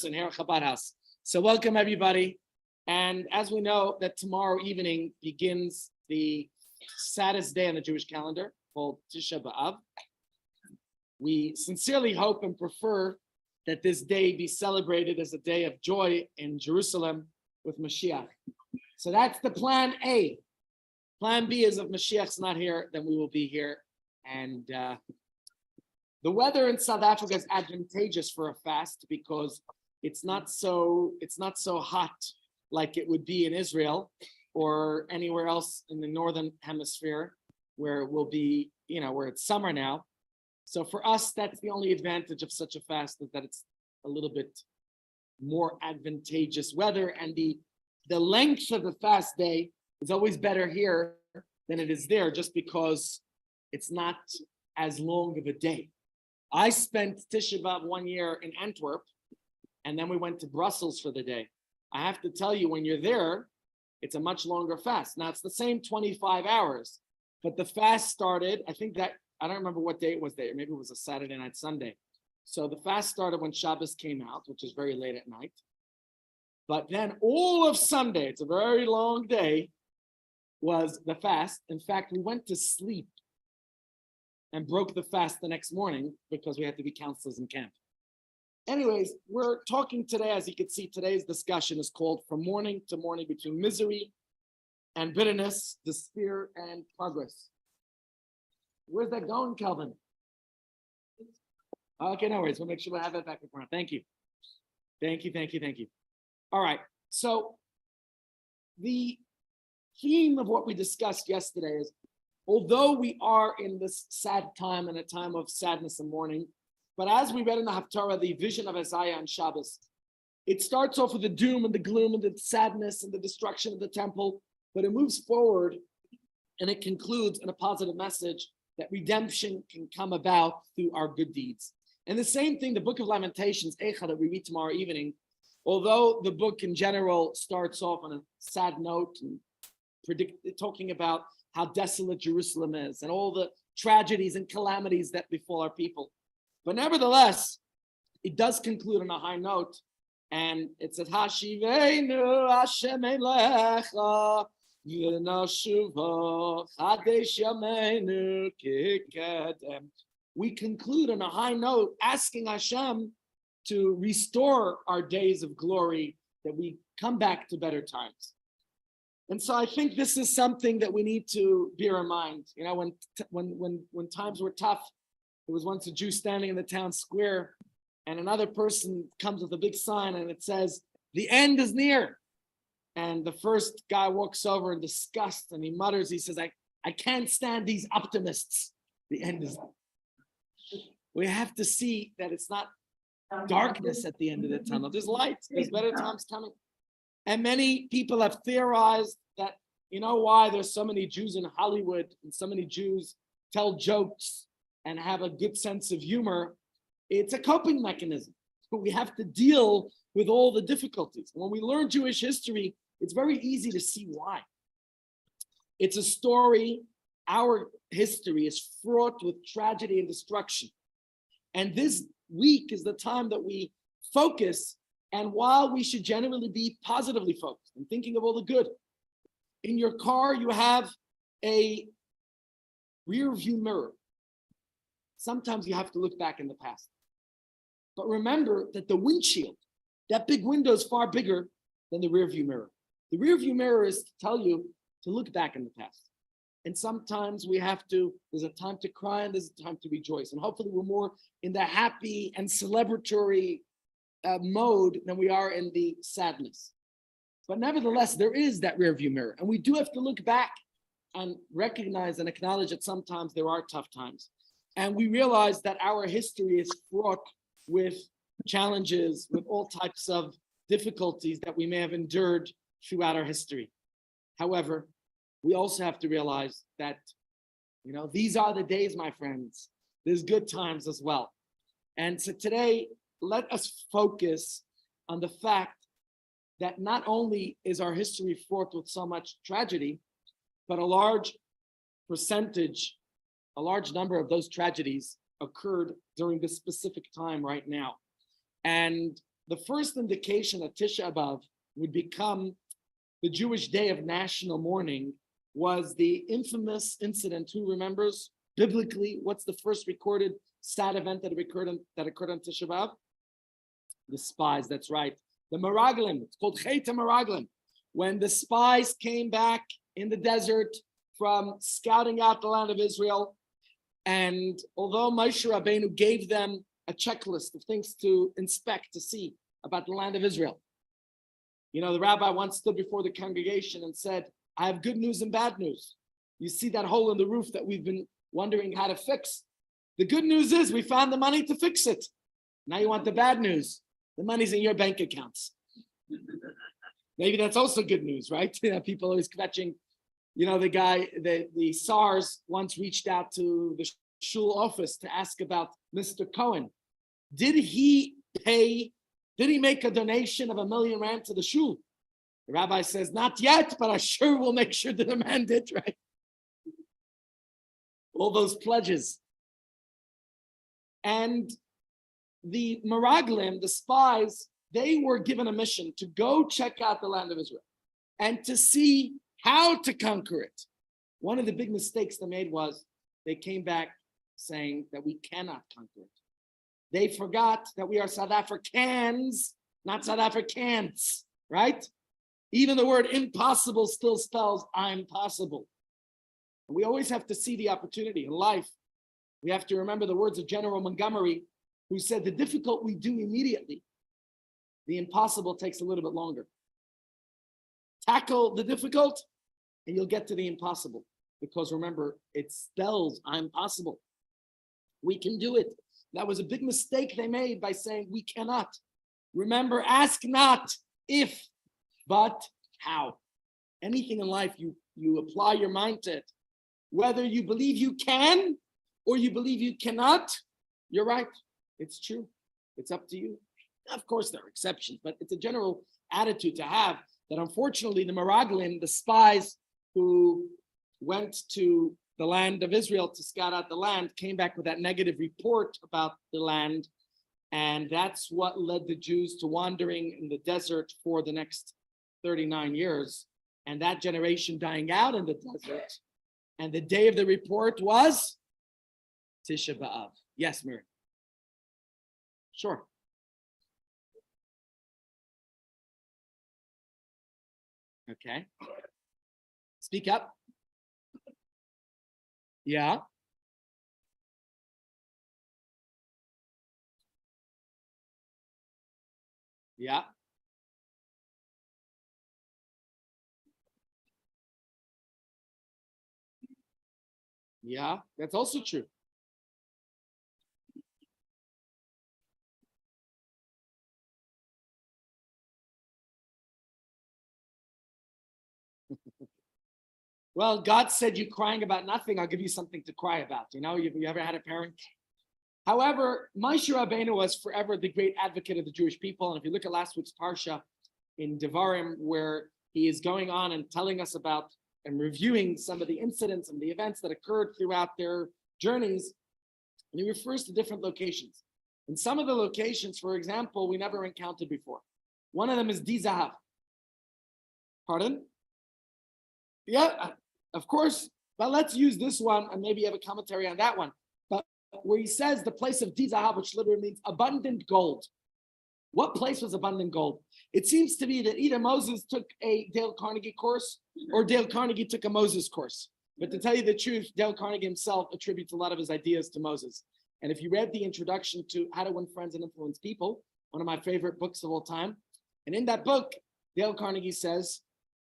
in here at Chabad House. So welcome everybody. And as we know that tomorrow evening begins the saddest day on the Jewish calendar called Tisha B'Av. We sincerely hope and prefer that this day be celebrated as a day of joy in Jerusalem with Mashiach. So that's the plan A. Plan B is if Mashiach's not here, then we will be here. And the weather in South Africa is advantageous for a fast because it's not so hot like it would be in Israel or anywhere else in the northern hemisphere where it will be, where it's summer now. So for us, that's the only advantage of such a fast, is that it's a little bit more advantageous weather, and the length of the fast day is always better here than it is there, just because it's not as long of a day. I spent Tisha B'Av 1 year in Antwerp, and then we went to Brussels for the day. I have to tell you, when you're there, it's a much longer fast. Now, it's the same 25 hours, but the fast started, I don't remember what day it was there. Maybe it was a Saturday night, Sunday. So the fast started when Shabbos came out, which is very late at night. But then all of Sunday, it's a very long day, was the fast. In fact, we went to sleep and broke the fast the next morning because we had to be counselors in camp. Anyways, we're talking today, as you can see, today's discussion is called From Morning to Morning, Between Misery and Bitterness, Despair and Progress. Where's that going, Kelvin? Okay, no worries. We'll make sure we have that back in front. Thank you. All right. So the theme of what we discussed yesterday is, although we are in this sad time and a time of sadness and mourning, but as we read in the Haftarah, the vision of Isaiah on Shabbos, it starts off with the doom and the gloom and the sadness and the destruction of the temple, but it moves forward and it concludes in a positive message that redemption can come about through our good deeds. And the same thing, the book of Lamentations, Eicha, that we read tomorrow evening, although the book in general starts off on a sad note and talking about how desolate Jerusalem is and all the tragedies and calamities that befall our people. But nevertheless, it does conclude on a high note, and it says, Hashiveinu Hashem Elecha v'nashuva chadesh yameinu kikedem. We conclude on a high note, asking Hashem to restore our days of glory, that we come back to better times. And so I think this is something that we need to bear in mind. When times were tough, there was once a Jew standing in the town square, and another person comes with a big sign and it says, "The end is near." And the first guy walks over in disgust and he mutters, he says, I can't stand these optimists. The end is near. We have to see that it's not darkness at the end of the tunnel. There's light, there's better times coming. And many people have theorized that, why there's so many Jews in Hollywood and so many Jews tell jokes and have a good sense of humor. It's a coping mechanism. We have to deal with all the difficulties. When we learn Jewish history, it's very easy to see why. It's a story. Our history is fraught with tragedy and destruction. And this week is the time that we focus. And while we should generally be positively focused and thinking of all the good, in your car, you have a rear view mirror. Sometimes you have to look back in the past. But remember that the windshield, that big window, is far bigger than the rear view mirror. The rear view mirror is to tell you to look back in the past. And sometimes there's a time to cry and there's a time to rejoice. And hopefully we're more in the happy and celebratory mode than we are in the sadness. But nevertheless, there is that rear view mirror. And we do have to look back and recognize and acknowledge that sometimes there are tough times. And we realize that our history is fraught with challenges, with all types of difficulties that we may have endured throughout our history. However, we also have to realize that, these are the days, my friends. There's good times as well. And so today, let us focus on the fact that not only is our history fraught with so much tragedy, but a large number of those tragedies occurred during this specific time right now. And the first indication that Tisha B'Av would become the Jewish day of national mourning was the infamous incident. Who remembers biblically? What's the first recorded sad event that occurred on Tisha B'Av? The spies. That's right. The Meraglim. It's called Chet Meraglim. When the spies came back in the desert from scouting out the land of Israel, and although Moshe Rabbeinu gave them a checklist of things to inspect, to see about the land of Israel, you know, the rabbi once stood before the congregation and said, I have good news and bad news. You see that hole in the roof that we've been wondering how to fix? The good news is we found the money to fix it. Now you want the bad news. The money's in your bank accounts. Maybe that's also good news, right? You know, people always catching, you know, the SARS once reached out to the shul office to ask about Mr. Cohen. Did he make a donation of 1 million rand to the shul? The rabbi says, not yet, but I sure will make sure to demand it, right? All those pledges. And the Meraglim, the spies, they were given a mission to go check out the land of Israel and to see how to conquer it. One of the big mistakes they made was they came back saying that we cannot conquer it. They forgot that we are South Africans, not South Africans, right? Even the word impossible still spells I'm possible. And we always have to see the opportunity in life. We have to remember the words of General Montgomery, who said, the difficult we do immediately, the impossible takes a little bit longer. Tackle the difficult, and you'll get to the impossible. Because remember, it spells I'm possible. We can do it. That was a big mistake they made by saying we cannot. Remember, ask not if, but how. Anything in life, you apply your mind to it. Whether you believe you can or you believe you cannot, you're right. It's true. It's up to you. Of course, there are exceptions, but it's a general attitude to have that unfortunately the Meraglim, the spies who went to the land of Israel to scout out the land, came back with that negative report about the land. And that's what led the Jews to wandering in the desert for the next 39 years. And that generation dying out in the desert. And the day of the report was Tisha B'Av. Yes, Mary. Sure. Okay. Speak up. Yeah. Yeah. Yeah, that's also true. Well, God said you're crying about nothing. I'll give you something to cry about. You know, you ever had a parent? However, Moshe Rabbeinu was forever the great advocate of the Jewish people. And if you look at last week's Parsha in Devarim, where he is going on and telling us about and reviewing some of the incidents and the events that occurred throughout their journeys, and he refers to different locations. And some of the locations, for example, we never encountered before. One of them is Dizahav. Pardon? Yeah, of course. But let's use this one and maybe have a commentary on that one. But where he says the place of Dizahav, which literally means abundant gold. What place was abundant gold? It seems to be that either Moses took a Dale Carnegie course or Dale Carnegie took a Moses course. But to tell you the truth, Dale Carnegie himself attributes a lot of his ideas to Moses. And if you read the introduction to How to Win Friends and Influence People, one of my favorite books of all time, and in that book, Dale Carnegie says,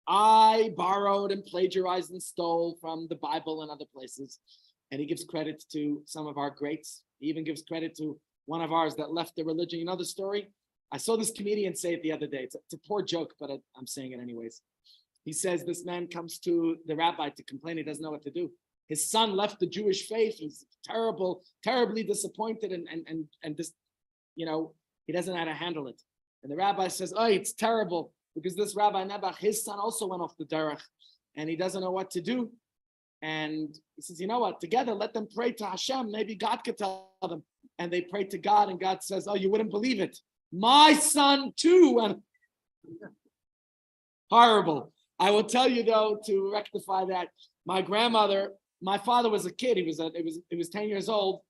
I borrowed and plagiarized and stole from the Bible and other places. And he gives credit to some of our greats. He even gives credit to one of ours that left the religion. You know the story? I saw this comedian say it the other day. It's a poor joke, but I'm saying it anyways. He says this man comes to the rabbi to complain he doesn't know what to do. His son left the Jewish faith. He's terribly disappointed and this, you know, he doesn't know how to handle it. And the rabbi says, oh, it's terrible because this Rabbi Nebuch, his son also went off the derech and he doesn't know what to do. And he says, you know what, together, let them pray to Hashem. Maybe God could tell them. And they pray to God and God says, oh, you wouldn't believe it. My son too went. Horrible. I will tell you though, to rectify that, my father was a kid. He was 10 years old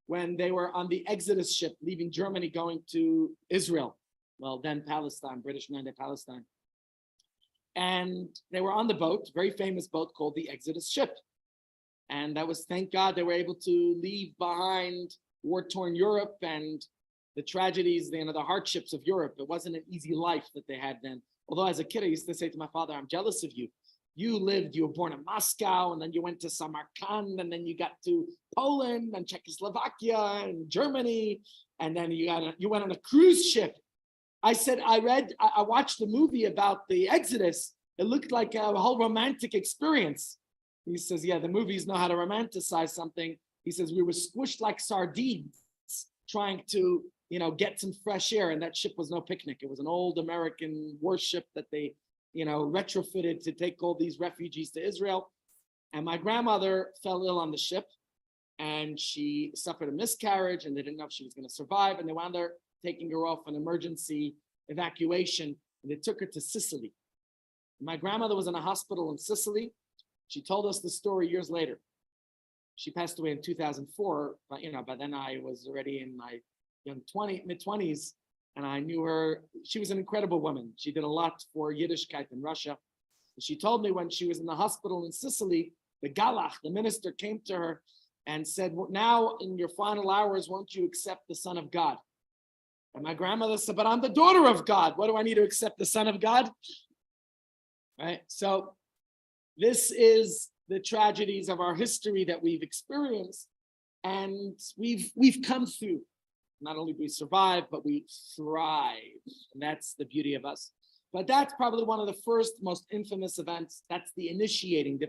when they were on the Exodus ship leaving Germany going to Israel. Well, then Palestine, British Mandate Palestine. And they were on the boat, very famous boat called the Exodus ship. And that was, thank God, they were able to leave behind war-torn Europe and the tragedies, the hardships of Europe. It wasn't an easy life that they had then. Although as a kid, I used to say to my father, I'm jealous of you. You were born in Moscow, and then you went to Samarkand, and then you got to Poland and Czechoslovakia and Germany, and then you went on a cruise ship. I said, I watched the movie about the Exodus. It looked like a whole romantic experience. He says, yeah, the movies know how to romanticize something. He says, we were squished like sardines trying to, get some fresh air. And that ship was no picnic. It was an old American warship that they, retrofitted to take all these refugees to Israel. And my grandmother fell ill on the ship and she suffered a miscarriage and they didn't know if she was going to survive. And they wound up taking her off an emergency evacuation and they took her to Sicily. My grandmother was in a hospital in Sicily. She told us the story years later. She passed away in 2004, but by then I was already in my mid-20s, and I knew her. She was an incredible woman. She did a lot for Yiddishkeit in Russia. And she told me when she was in the hospital in Sicily, the Galach, the minister, came to her and said, well, now in your final hours, won't you accept the Son of God? And my grandmother said, but I'm the daughter of God. What do I need to accept the Son of God? Right? So this is the tragedies of our history that we've experienced, and we've come through. Not only do we survive, but we thrive, and that's the beauty of us. But that's probably one of the first most infamous events. That's the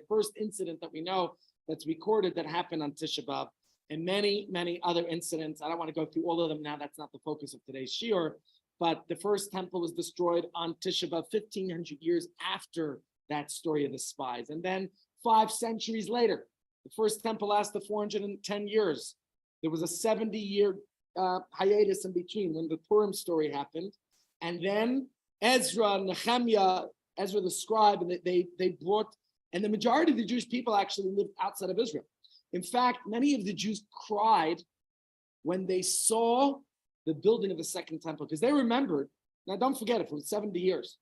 first incident that we know that's recorded that happened on Tisha B'Av, and many, many other incidents. I don't want to go through all of them now. That's not the focus of today's shiur. But the first temple was destroyed on Tisha B'Av 1,500 years after that story of the spies. And then 5 centuries later, the first temple lasted 410 years. There was a 70-year hiatus in between when the Purim story happened. And then Ezra, Nehemiah, Ezra the scribe, and they brought, and the majority of the Jewish people actually lived outside of Israel. In fact, many of the Jews cried when they saw the building of the second temple, because they remembered. Now, don't forget it, for 70 years.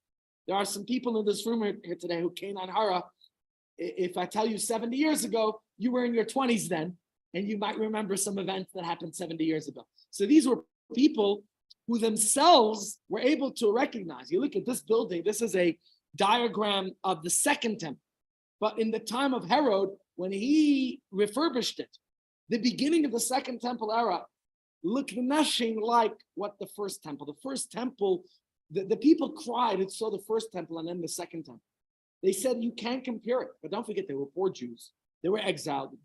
There are some people in this room here today who came on Hara. If I tell you 70 years ago, you were in your 20s then, and you might remember some events that happened 70 years ago. So these were people who themselves were able to recognize. You look at this building, this is a diagram of the second temple. But in the time of Herod, when he refurbished it, the beginning of the second temple era looked nothing like what the first temple. The first temple, the people cried and saw the first temple and then the second temple. They said you can't compare it. But don't forget, they were poor Jews. They were exiled.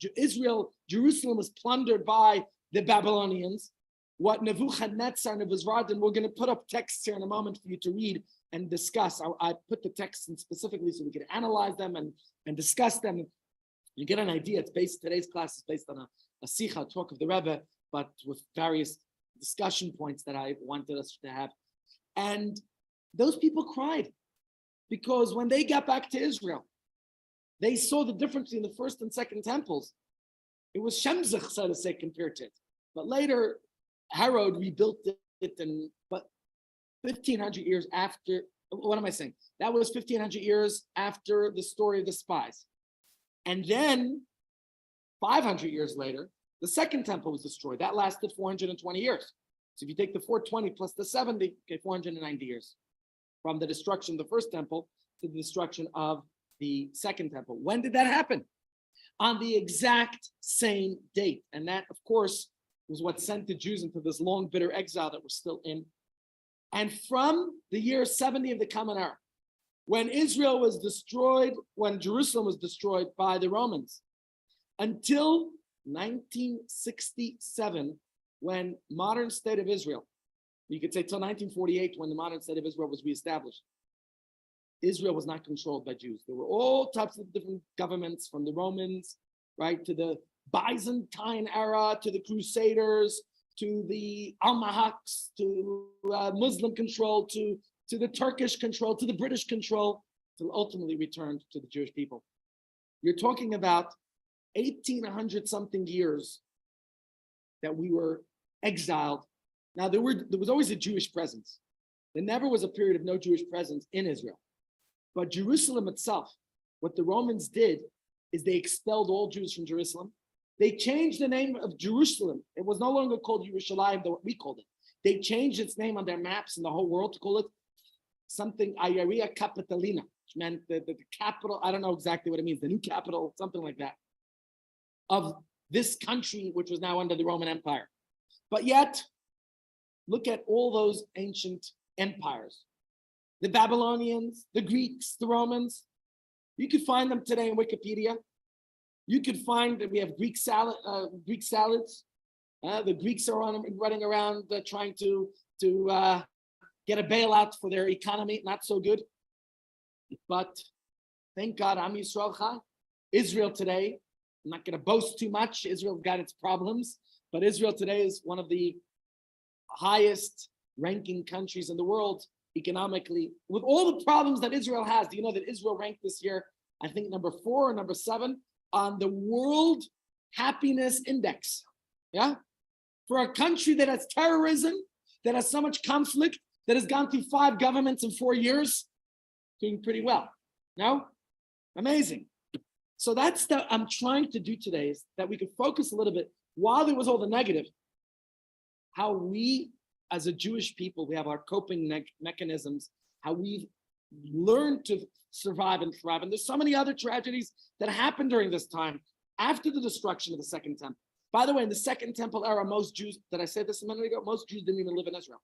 Jerusalem was plundered by the Babylonians. What Nebuchadnezzar and Nebuzaradan, we're going to put up texts here in a moment for you to read and discuss. I put the texts in specifically so we can analyze them and discuss them. You get an idea. Today's class is based on a sikha, talk of the Rebbe, but with various discussion points that I wanted us to have. And those people cried because when they got back to Israel, they saw the difference between the first and second temples. It was Shemzich, so to say, compared to it. But later, Herod rebuilt it, but 1,500 years after, what am I saying? That was 1,500 years after the story of the spies. And then 500 years later, the second temple was destroyed. That lasted 420 years. So if you take the 420 plus the 70, okay, 490 years from the destruction of the first temple to the destruction of the second temple. When did that happen? On the exact same date. And that, of course, was what sent the Jews into this long, bitter exile that we're still in. And from the year 70 of the Common Era, when Israel was destroyed, when Jerusalem was destroyed by the Romans, until 1967, when modern state of Israel, you could say till 1948, when the modern state of Israel was reestablished, Israel was not controlled by Jews. There were all types of different governments, from the Romans, right, to the Byzantine era, to the Crusaders, to the Almahaks, to Muslim control, to the Turkish control, to the British control, till ultimately returned to the Jewish people. You're talking about 1,800 something years that we were exiled. Now there was always a Jewish presence. There never was a period of no Jewish presence in Israel. But Jerusalem itself, what the Romans did is they expelled all Jews from Jerusalem. They changed the name of Jerusalem. It was no longer called Yerushalayim, what we called it. They changed its name on their maps in the whole world to call it something Ayaria Capitalina, which meant the capital. I don't know exactly what it means, the new capital, something like that, of this country, which was now under the Roman Empire. But yet, look at all those ancient empires. The Babylonians, the Greeks, the Romans. You could find them today in Wikipedia. You could find that we have Greek salads. The Greeks are running around trying to get a bailout for their economy. Not so good. But thank God, Am Yisrael Chai. Israel today, I'm not going to boast too much. Israel got its problems. But Israel today is one of the highest ranking countries in the world economically. With all the problems that Israel has, do you know that Israel ranked this year, I think number 4 or number 7 on the World Happiness Index? Yeah? For a country that has terrorism, that has so much conflict, that has gone through 5 governments in 4 years, doing pretty well. No? Amazing. So that's what I'm trying to do today, is that we could focus a little bit, while there was all the negative, how we as a Jewish people, we have our coping mechanisms, how we've learned to survive and thrive. And there's so many other tragedies that happened during this time after the destruction of the Second Temple. By the way, in the Second Temple era, most Jews, did I say this a minute ago? Most Jews didn't even live in Israel.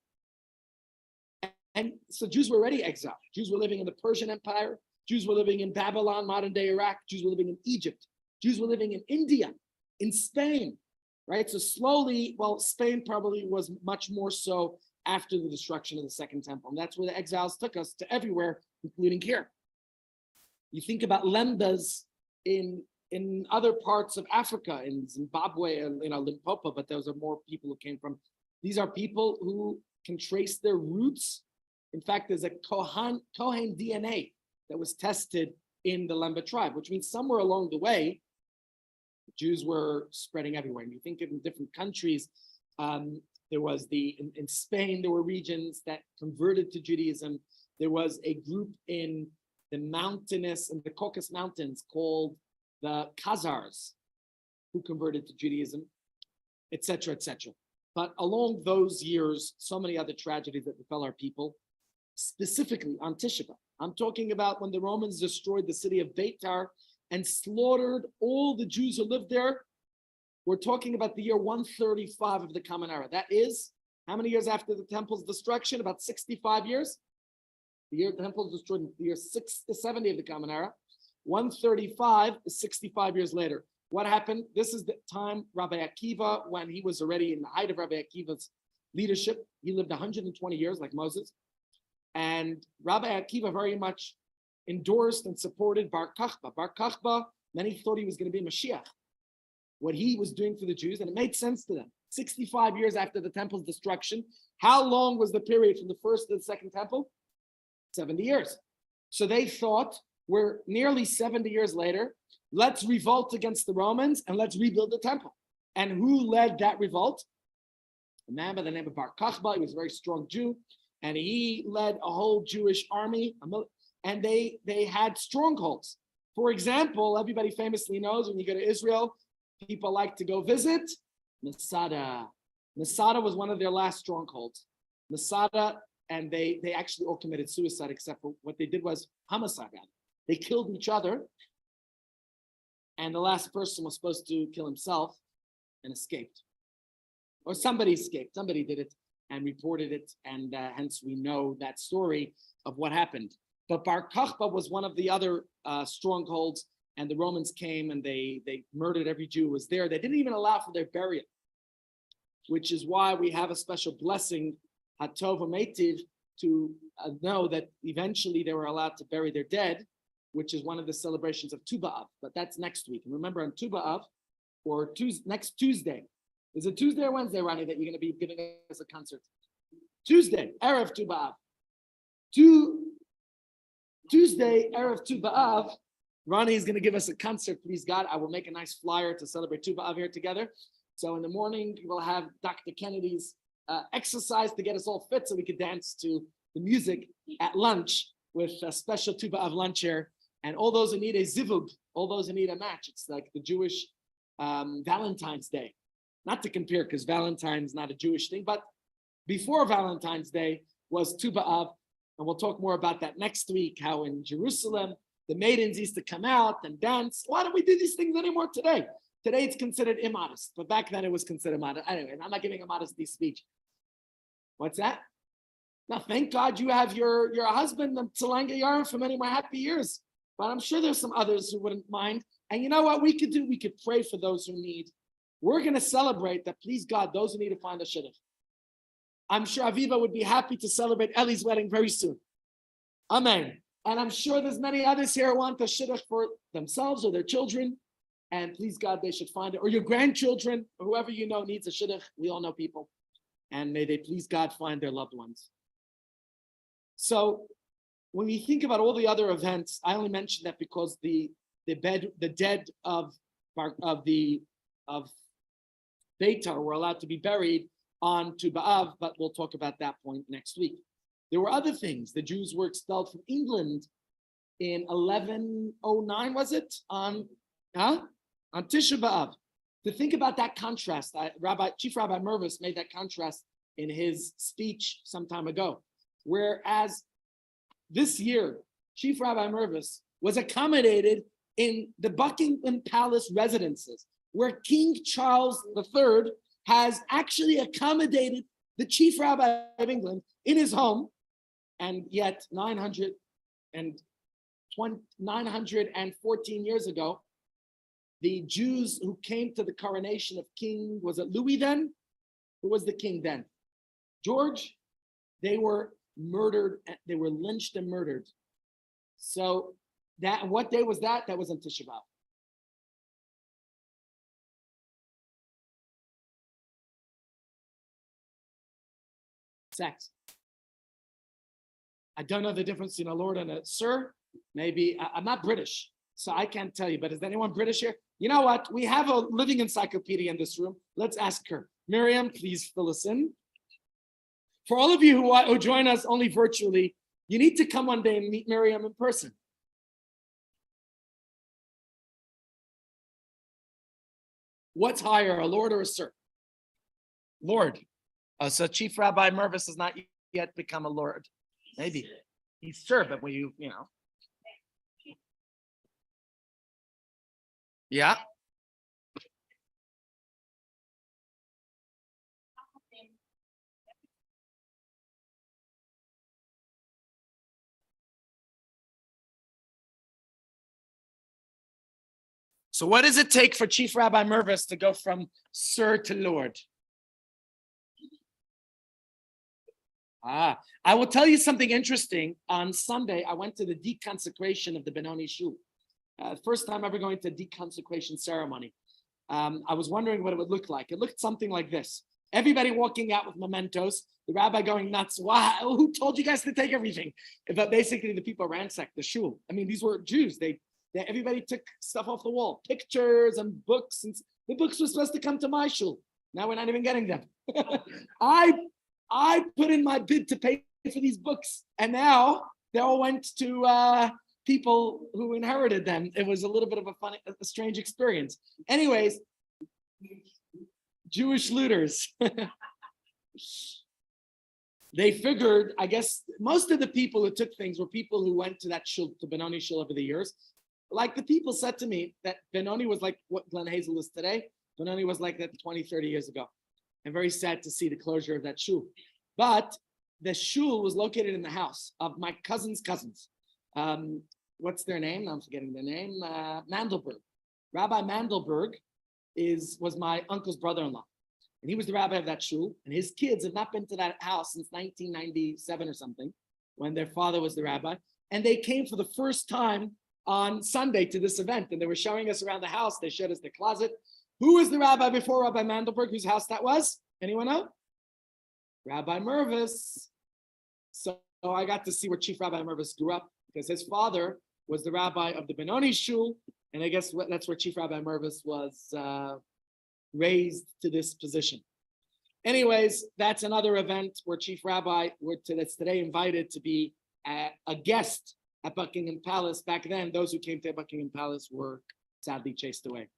And so Jews were already exiled. Jews were living in the Persian Empire. Jews were living in Babylon, modern day Iraq. Jews were living in Egypt. Jews were living in India, in Spain, right? So slowly, well, Spain probably was much more so after the destruction of the Second Temple. And that's where the exiles took us, to everywhere, including here. You think about lembas in other parts of Africa, in Zimbabwe, and Limpopo, but those are more people who came from. These are people who can trace their roots. In fact, there's a Kohen DNA that was tested in the Lemba tribe, which means somewhere along the way, Jews were spreading everywhere. And you think of in different countries, there was in Spain, there were regions that converted to Judaism. There was a group in the Caucasus Mountains called the Khazars, who converted to Judaism, etc., etc. But along those years, so many other tragedies that befell our people, specifically on Tisha B'Av. I'm talking about when the Romans destroyed the city of Beitar and slaughtered all the Jews who lived there. We're talking about the year 135 of the Common Era. That is, how many years after the temple's destruction? About 65 years. The temple was destroyed in the year 670 of the Common Era. 135 is 65 years later. What happened? This is the time Rabbi Akiva, when he was already in the height of Rabbi Akiva's leadership. He lived 120 years like Moses. And Rabbi Akiva very much endorsed and supported Bar Kokhba. Bar Kokhba, many thought he was going to be Mashiach. What he was doing for the Jews, and it made sense to them. 65 years after the temple's destruction, how long was the period from the first to the second temple? 70 years. So they thought, we're nearly 70 years later, let's revolt against the Romans and let's rebuild the temple. And who led that revolt? A man by the name of Bar Kokhba. He was a very strong Jew, and he led a whole Jewish army, and they had strongholds. For example, everybody famously knows when you go to Israel, people like to go visit Masada. Masada was one of their last strongholds. Masada, and they actually all committed suicide, except for what they did was homicide. They killed each other, and the last person was supposed to kill himself and escaped. Or somebody escaped, somebody did it and reported it, and hence we know that story of what happened. But Bar Kokhba was one of the other strongholds, and the Romans came and they murdered every Jew who was there. They didn't even allow for their burial, which is why we have a special blessing, Hatov Meitiv, to know that eventually they were allowed to bury their dead, which is one of the celebrations of Tu B'Av. But that's next week. And remember, on Tu B'Av, or next Tuesday, Is it Tuesday or Wednesday, Ronnie, that you're going to be giving us a concert? Tuesday, Erev Tu B'Av. Tuesday, Erev Tu B'Av, Ronnie is going to give us a concert, please God. I will make a nice flyer to celebrate Tu B'Av here together. So in the morning, we'll have Dr. Kennedy's exercise to get us all fit so we could dance to the music at lunch with a special Tu B'Av lunch here. And all those who need a zivug, all those who need a match, it's like the Jewish Valentine's Day. Not to compare, because Valentine's not a Jewish thing, but before Valentine's Day was Tu B'Av, and we'll talk more about that next week, how in Jerusalem, the maidens used to come out and dance. Why don't we do these things anymore today? Today it's considered immodest, but back then it was considered modest. Anyway, I'm not giving a modesty speech. What's that? Now, thank God you have your husband, Tzalanga Yarim, for many more happy years. But I'm sure there's some others who wouldn't mind. And you know what we could do? We could pray for those who need. We're going to celebrate that, please God, those who need to find a shidduch. I'm sure Aviva would be happy to celebrate Eli's wedding very soon. Amen. And I'm sure there's many others here who want a shidduch for themselves or their children. And please God, they should find it. Or your grandchildren, or whoever you know needs a shidduch. We all know people. And may they please God find their loved ones. So when we think about all the other events, I only mentioned that because the dead of Beitar were allowed to be buried on Tu B'Av, but we'll talk about that point next week. There were other things. The Jews were expelled from England in 1109, was it? On Tisha B'Av. To think about that contrast, Chief Rabbi Mervis made that contrast in his speech some time ago. Whereas this year, Chief Rabbi Mervis was accommodated in the Buckingham Palace residences, where King Charles III has actually accommodated the Chief Rabbi of England in his home, and yet 914 years ago, the Jews who came to the coronation of King, was it Louis then? Who was the king then? George? They were murdered, they were lynched and murdered. So that, what day was that? That was on Tisha B'Av. Sex. I don't know the difference between a lord and a sir. Maybe, I'm not British, so I can't tell you, but is anyone British here? You know what? We have a living encyclopedia in this room. Let's ask her. Miriam, please fill us in. For all of you who join us only virtually, you need to come one day and meet Miriam in person. What's higher, a lord or a sir? Lord. So Chief Rabbi Mervis has not yet become a lord. Maybe. He's sir, but when you know. Yeah. So what does it take for Chief Rabbi Mervis to go from sir to lord? I will tell you something interesting. On Sunday, I went to the deconsecration of the Benoni Shul. First time ever going to a deconsecration ceremony. I was wondering what it would look like. It looked something like this. Everybody walking out with mementos, the rabbi going nuts. Wow, who told you guys to take everything? But basically the people ransacked the shul. I mean, these were Jews. Everybody took stuff off the wall, pictures and books. And the books were supposed to come to my shul. Now we're not even getting them. I put in my bid to pay for these books, and now they all went to people who inherited them. It was a little bit of a strange experience. Anyways, Jewish looters. They figured, I guess, most of the people who took things were people who went to that shul, to Benoni shul over the years. Like the people said to me that Benoni was like what Glen Hazel is today. Benoni was like that 20, 30 years ago. I'm very sad to see the closure of that shul. But the shul was located in the house of my cousin's cousins. What's their name? I'm forgetting their name. Mandelberg. Rabbi Mandelberg was my uncle's brother-in-law. And he was the rabbi of that shul. And his kids have not been to that house since 1997 or something, when their father was the rabbi. And they came for the first time on Sunday to this event. And they were showing us around the house. They showed us the closet. Who was the rabbi before Rabbi Mandelberg, whose house that was? Anyone know? Rabbi Mervis. So I got to see where Chief Rabbi Mervis grew up because his father was the rabbi of the Benoni Shul, and I guess that's where Chief Rabbi Mervis was raised to this position. Anyways, that's another event where Chief Rabbi, that's today invited to be a guest at Buckingham Palace. Back then, those who came to Buckingham Palace were sadly chased away.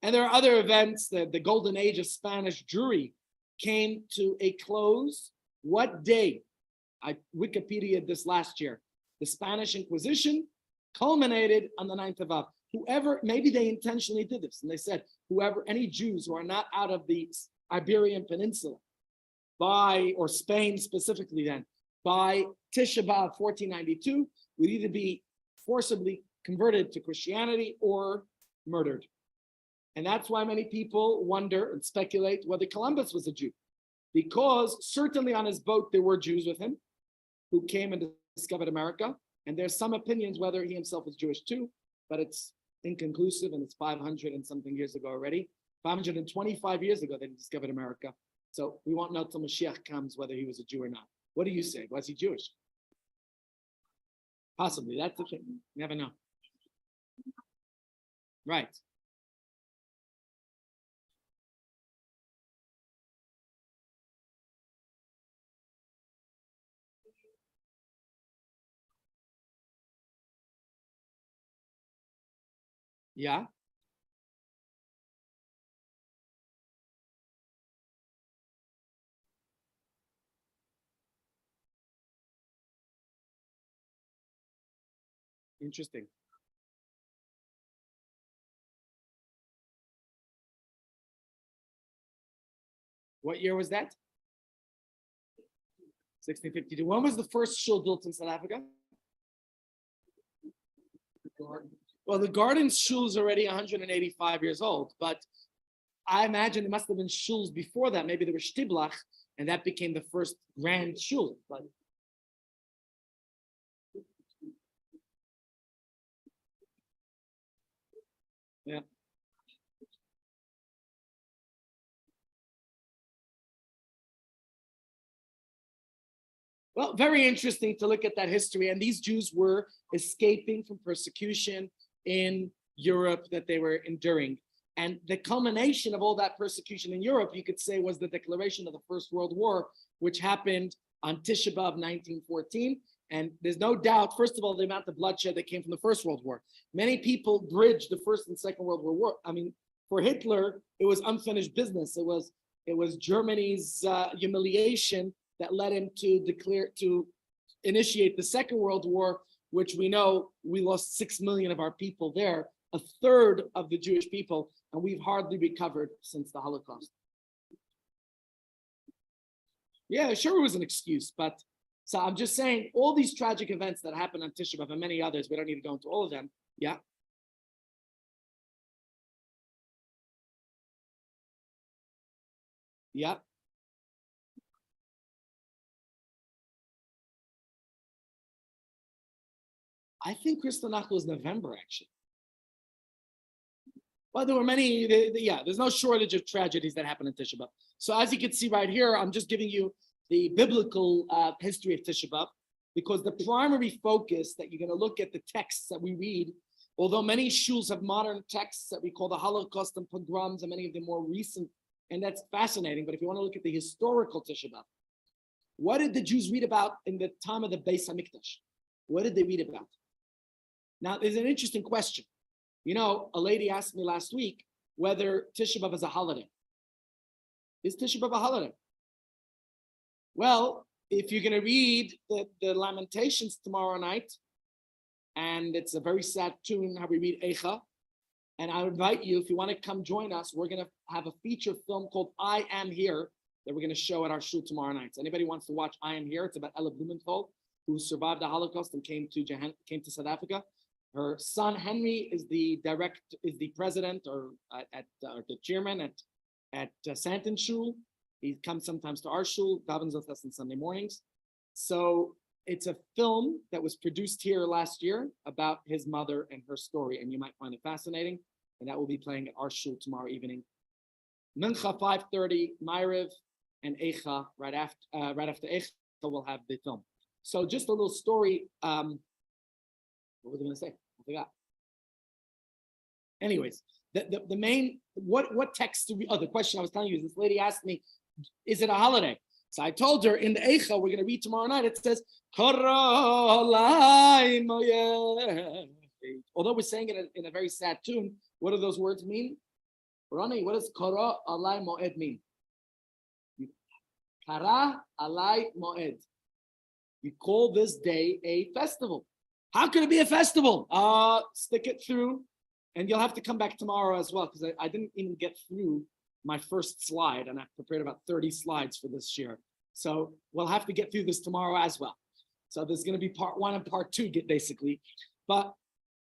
And there are other events. The golden age of Spanish Jewry came to a close. What day? I Wikipedia this last year. The Spanish Inquisition culminated on the 9th of Av. Whoever, maybe they intentionally did this, and they said, any Jews who are not out of the Iberian Peninsula or Spain specifically then, by Tisha B'Av 1492, would either be forcibly converted to Christianity or murdered. And that's why many people wonder and speculate whether Columbus was a Jew. Because certainly on his boat, there were Jews with him who came and discovered America. And there's some opinions whether he himself was Jewish too, but it's inconclusive, and it's 500 and something years ago already. 525 years ago, they discovered America. So we won't know till Mashiach comes whether he was a Jew or not. What do you say? Was he Jewish? Possibly. That's the thing. You never know. Right. Yeah. Interesting. What year was that? 1652. When was the first shul built in South Africa? Well, the Garden Shul is already 185 years old, but I imagine there must have been shuls before that. Maybe there was Shtiblach, and that became the first grand shul. But yeah. Well, very interesting to look at that history. And these Jews were escaping from persecution in Europe that they were enduring. And the culmination of all that persecution in Europe, you could say, was the declaration of the First World War, which happened on Tisha B'Av 1914. And there's no doubt, first of all, the amount of bloodshed that came from the First World War. Many people bridged the First and Second World War. I mean, for Hitler, it was unfinished business. It was Germany's humiliation that led him to initiate the Second World War, which we know we lost 6 million of our people there, a third of the Jewish people, and we've hardly recovered since the Holocaust. Yeah, sure it was an excuse, but so I'm just saying all these tragic events that happened on Tisha B'Av and many others, we don't need to go into all of them. Yeah. Yeah. I think Kristallnacht was November, actually. Well, there were many, there's no shortage of tragedies that happened in Tisha B'Av. So as you can see right here, I'm just giving you the biblical history of Tisha B'Av, because the primary focus that you're going to look at the texts that we read, although many shuls have modern texts that we call the Holocaust and pogroms, and many of them more recent, and that's fascinating. But if you want to look at the historical Tisha B'Av, what did the Jews read about in the time of the Beis Hamikdash? What did they read about? Now, there's an interesting question. You know, a lady asked me last week whether Tisha B'Av is a holiday. Is Tisha B'Av a holiday? Well, if you're going to read the Lamentations tomorrow night, and it's a very sad tune how we read Eicha, and I invite you, if you want to come join us, we're going to have a feature film called I Am Here that we're going to show at our shul tomorrow night. So anybody wants to watch I Am Here, it's about Ella Blumenthal, who survived the Holocaust and came to South Africa. Her son Henry is the president or the chairman at Santon Shul. He comes sometimes to our shul, davens with us on Sunday mornings. So it's a film that was produced here last year about his mother and her story, and you might find it fascinating. And that will be playing at our shul tomorrow evening Mincha 5:30, Ma'ariv, and Eicha right after Eicha we'll have the film. So just a little story. What was I going to say? I forgot. Anyways, the main what text do we? Oh, the question I was telling you is this lady asked me, is it a holiday? So I told her in the Eicha we're going to read tomorrow night. It says, although we're saying it in a very sad tune, what do those words mean? Ronnie, what does Kara Alai Moed mean? Kara Alai Moed. You call this day a festival. How could it be a festival? Stick it through, and you'll have to come back tomorrow as well, because I didn't even get through my first slide, and I've prepared about 30 slides for this year. So we'll have to get through this tomorrow as well. So there's going to be part 1 and part 2, basically. But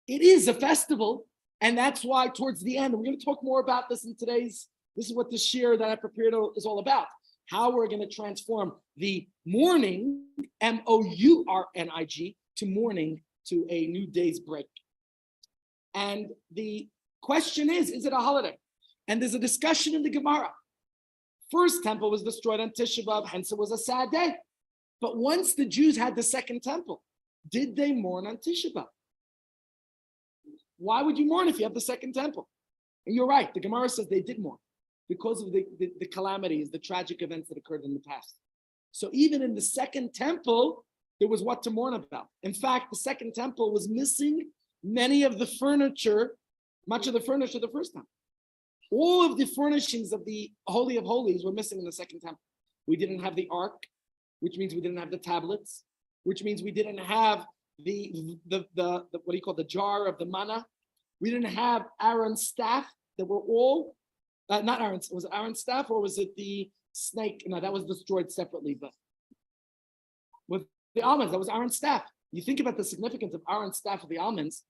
it is a festival, and that's why towards the end, we're going to talk more about this in today's, this is what the shir that I prepared is all about. How we're going to transform the mourning, M-O-U-R-N-I-G, to mourning to a new day's break. And the question is it a holiday? And there's a discussion in the Gemara. First temple was destroyed on Tisha B'Av, hence it was a sad day. But once the Jews had the second temple, did they mourn on Tisha B'Av? Why would you mourn if you have the second temple? And you're right, the Gemara says they did mourn because of the calamities, the tragic events that occurred in the past. So even in the second temple, there was what to mourn about. In fact, the second temple was missing many of the furniture, much of the furniture the first time. All of the furnishings of the Holy of Holies were missing in the second temple. We didn't have the ark, which means we didn't have the tablets, which means we didn't have the what do you call the jar of the manna. We didn't have Aaron's staff that were all, not Aaron's, was it Aaron's staff or was it the snake? No, that was destroyed separately, but with the almonds, that was Aaron's staff. You think about the significance of Aaron's staff with the almonds,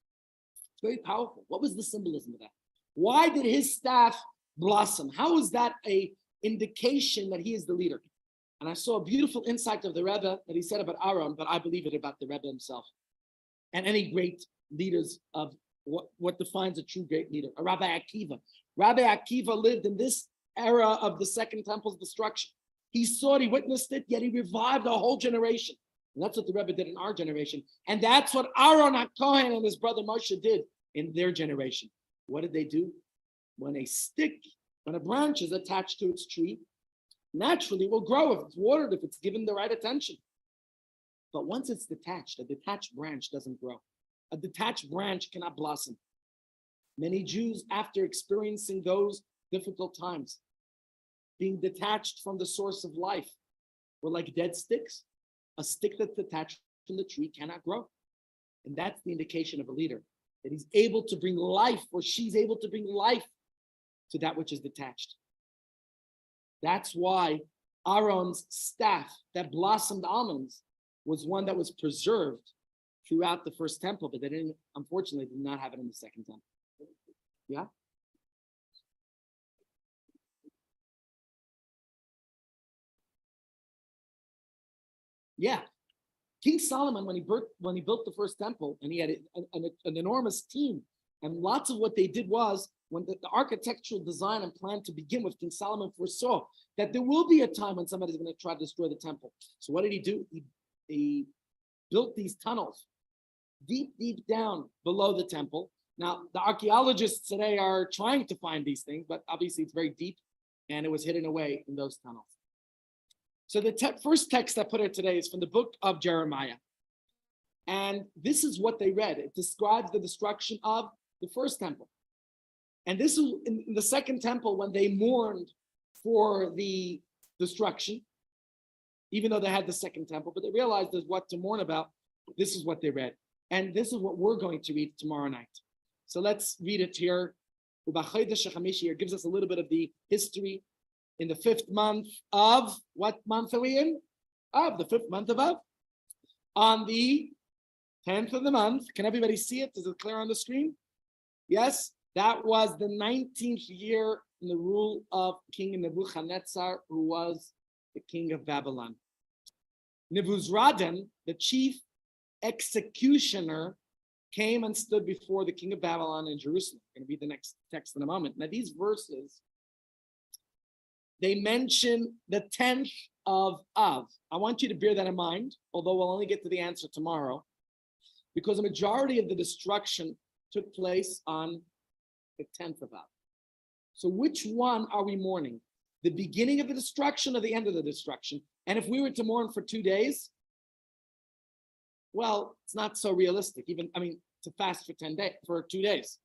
it's very powerful. What was the symbolism of that? Why did his staff blossom? How is that a indication that he is the leader? And I saw a beautiful insight of the Rebbe that he said about Aaron, but I believe it about the Rebbe himself and any great leaders of what defines a true great leader, a Rabbi Akiva. Rabbi Akiva lived in this era of the second temple's destruction. He saw it, he witnessed it, yet he revived a whole generation. And that's what the Rebbe did in our generation. And that's what Aaron HaKohen and his brother Moshe did in their generation. What did they do? When a branch is attached to its tree, naturally it will grow if it's watered, if it's given the right attention. But once it's detached, a detached branch doesn't grow. A detached branch cannot blossom. Many Jews, after experiencing those difficult times, being detached from the source of life, were like dead sticks. A stick that's detached from the tree cannot grow. And that's the indication of a leader, that he's able to bring life, or she's able to bring life to that which is detached. That's why Aaron's staff that blossomed almonds was one that was preserved throughout the first temple, but they didn't, unfortunately, did not have it in the second temple. Yeah? Yeah. King Solomon, when he built the first temple, and he had an enormous team, and lots of what they did was, when the architectural design and plan to begin with, King Solomon foresaw that there will be a time when somebody's going to try to destroy the temple. So what did he do? He built these tunnels deep down below the temple. Now, the archaeologists today are trying to find these things, but obviously it's very deep, and it was hidden away in those tunnels. So the first text I put here today is from the book of Jeremiah. And this is what they read. It describes the destruction of the first temple. And this is in the second temple when they mourned for the destruction, even though they had the second temple, but they realized there's what to mourn about. This is what they read. And this is what we're going to read tomorrow night. So let's read it here. It gives us a little bit of the history. In the 5th month of, what month are we in? Of the 5th month of Av. On the 10th of the month, can everybody see it? Is it clear on the screen? Yes, that was the 19th year in the rule of King Nebuchadnezzar, who was the king of Babylon. Nebuzaradan, the chief executioner, came and stood before the king of Babylon in Jerusalem. I'm going to read the next text in a moment. Now, these verses they mention the 10th of Av. I want you to bear that in mind, although we'll only get to the answer tomorrow, because the majority of the destruction took place on the 10th of Av. So which one are we mourning? The beginning of the destruction or the end of the destruction? And if we were to mourn for 2 days, well, it's not so realistic. To fast for 2 days.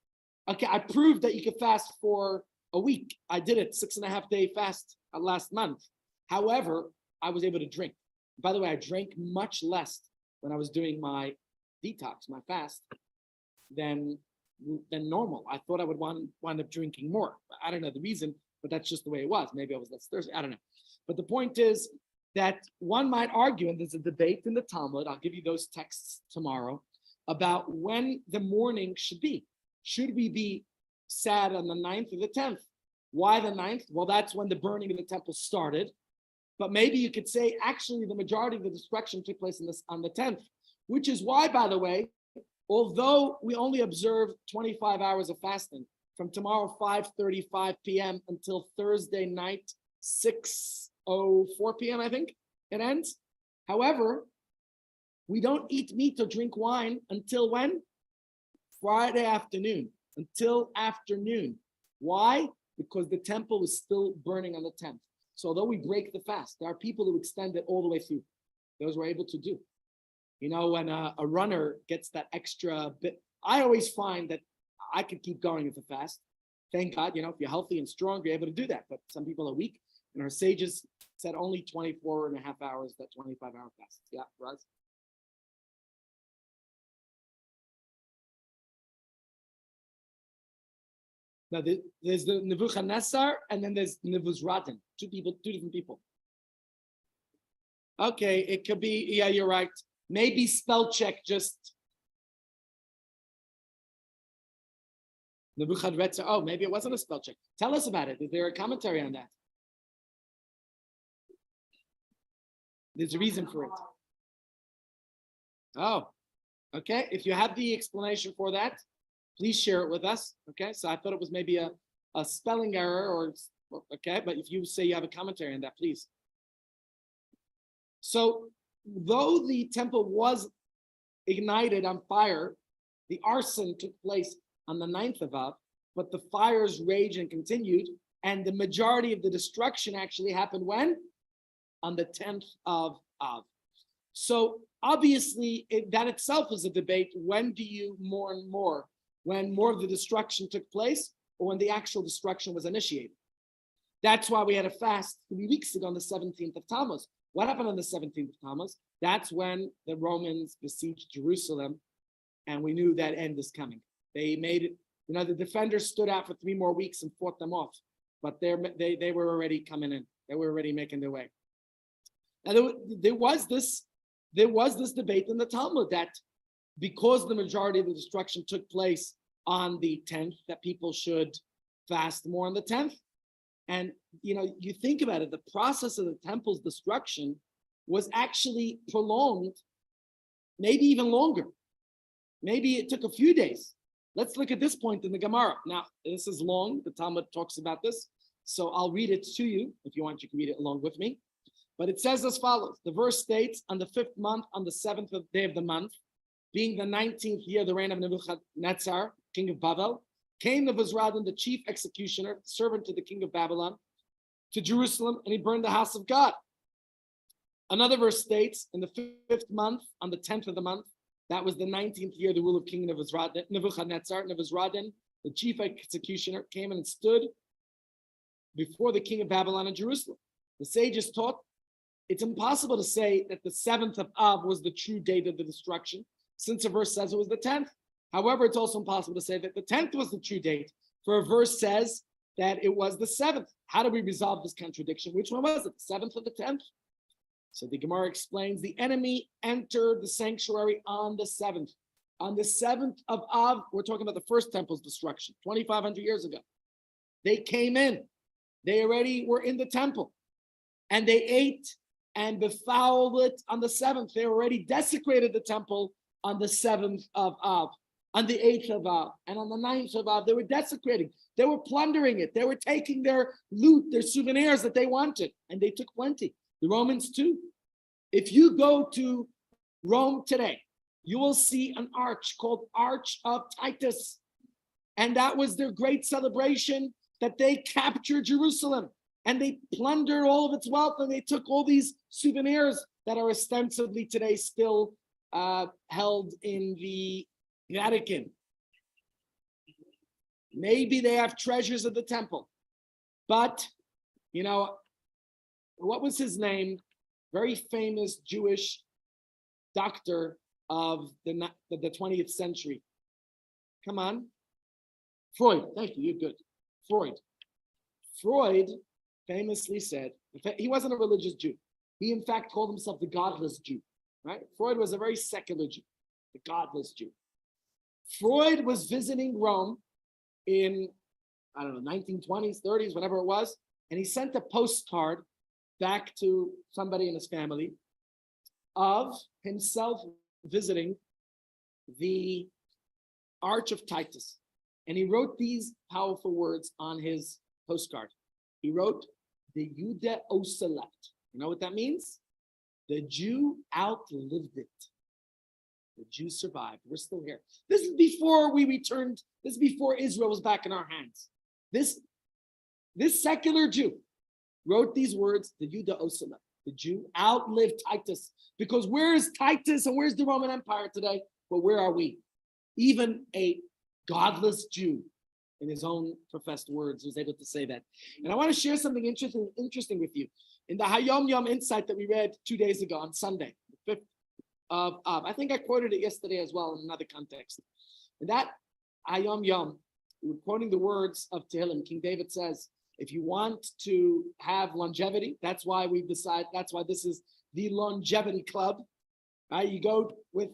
Okay, I proved that you could fast for a week. I did it, 6.5 day fast last month. However, I was able to drink. By the way, I drank much less when I was doing my detox, my fast, than normal. I thought I would wind up drinking more. I don't know the reason, but that's just the way it was. Maybe I was less thirsty. I don't know. But the point is that one might argue, and there's a debate in the Talmud, I'll give you those texts tomorrow, about when the mourning should be. Should we be sad on the 9th or the 10th? Why the 9th? Well, that's when the burning of the temple started. But maybe you could say, actually, the majority of the destruction took place on the 10th, which is why, by the way, although we only observe 25 hours of fasting, from tomorrow 5:35 p.m. until Thursday night, 6:04 p.m., I think it ends. However, we don't eat meat or drink wine until when? Friday afternoon, until afternoon. Why? Because the temple was still burning on the 10th. So although we break the fast, there are people who extend it all the way through. Those we're able to do. You know, when a runner gets that extra bit, I always find that I could keep going with the fast. Thank God, if you're healthy and strong, you're able to do that. But some people are weak, and our sages said only 24.5 hours, that 25-hour fast. Yeah, Raz? Now, there's the Nebuchadnezzar, and then there's Nebuzradan. Two different people. Okay, it could be, yeah, you're right. Maybe spell check just Nebuchadnezzar. Oh, maybe it wasn't a spell check. Tell us about it. Is there a commentary on that? There's a reason for it. Oh, okay. If you have the explanation for that, please share it with us. Okay, so I thought it was maybe a spelling error or okay, but if you say you have a commentary on that, please. So though the temple was ignited on fire, the arson took place on the 9th of Av, but the fires raged and continued, and the majority of the destruction actually happened when? On the 10th of Av. So obviously that itself is a debate. When do you mourn more? When more of the destruction took place or when the actual destruction was initiated? That's why we had a fast 3 weeks ago on the 17th of Tammuz. What happened on the 17th of Tammuz? That's when the Romans besieged Jerusalem, and we knew that end is coming. They made it, the defenders stood out for 3 more weeks and fought them off, but they were already coming in. They were already making their way. Now there was this debate in the Talmud that because the majority of the destruction took place on the 10th, that people should fast more on the 10th. And, you think about it, the process of the temple's destruction was actually prolonged, maybe even longer. Maybe it took a few days. Let's look at this point in the Gemara. Now, this is long. The Talmud talks about this. So I'll read it to you. If you want, you can read it along with me. But it says as follows. The verse states, on the 5th month, on the 7th day of the month, being the 19th year of the reign of Nebuchadnezzar, king of Babel, came Nebuzradan, the chief executioner, servant to the king of Babylon, to Jerusalem, and he burned the house of God. Another verse states, in the 5th month, on the 10th of the month, that was the 19th year of the rule of King Nebuchadnezzar. Nebuzradan, the chief executioner, came and stood before the king of Babylon in Jerusalem. The sages taught it's impossible to say that the 7th of Av was the true date of the destruction, since a verse says it was the 10th. However, it's also impossible to say that the 10th was the true date, for a verse says that it was the 7th. How do we resolve this contradiction? Which one was it, the 7th or the 10th? So the Gemara explains, the enemy entered the sanctuary on the 7th. On the 7th of Av, we're talking about the first temple's destruction, 2,500 years ago. They came in. They already were in the temple. And they ate and befouled it on the 7th. They already desecrated the temple on the 7th of Av. on the 8th of Av, and on the 9th of Av, they were desecrating. They were plundering it. They were taking their loot, their souvenirs that they wanted, and they took plenty. The Romans too. If you go to Rome today, you will see an arch called Arch of Titus. And that was their great celebration, that they captured Jerusalem and they plundered all of its wealth, and they took all these souvenirs that are ostensibly today still held in the Vatican. Maybe they have treasures of the temple, but what was his name? Very famous Jewish doctor of the 20th century. Come on. Freud. Thank you. You're good. Freud. Freud famously said, in fact, he wasn't a religious Jew. He, in fact, called himself the godless Jew. Right? Freud was a very secular Jew, the godless Jew. Freud was visiting Rome in, 1920s, 30s, whatever it was, and he sent a postcard back to somebody in his family of himself visiting the Arch of Titus. And he wrote these powerful words on his postcard. He wrote, the Jude Oselet. You know what that means? The Jew outlived it. The Jew survived. We're still here. This is before we returned. This is before Israel was back in our hands. This secular Jew wrote these words, the Jude Oselet. The Jew outlived Titus. Because where's Titus and where's the Roman Empire today? But where are we? Even a godless Jew, in his own professed words, was able to say that. And I want to share something interesting with you. In the Hayom Yom Insight that we read 2 days ago on Sunday, the 5th of Av, I think I quoted it yesterday as well in another context. In that Hayom Yom, we're quoting the words of Tehillim. King David says, if you want to have longevity, that's why this is the longevity club. Right? You go with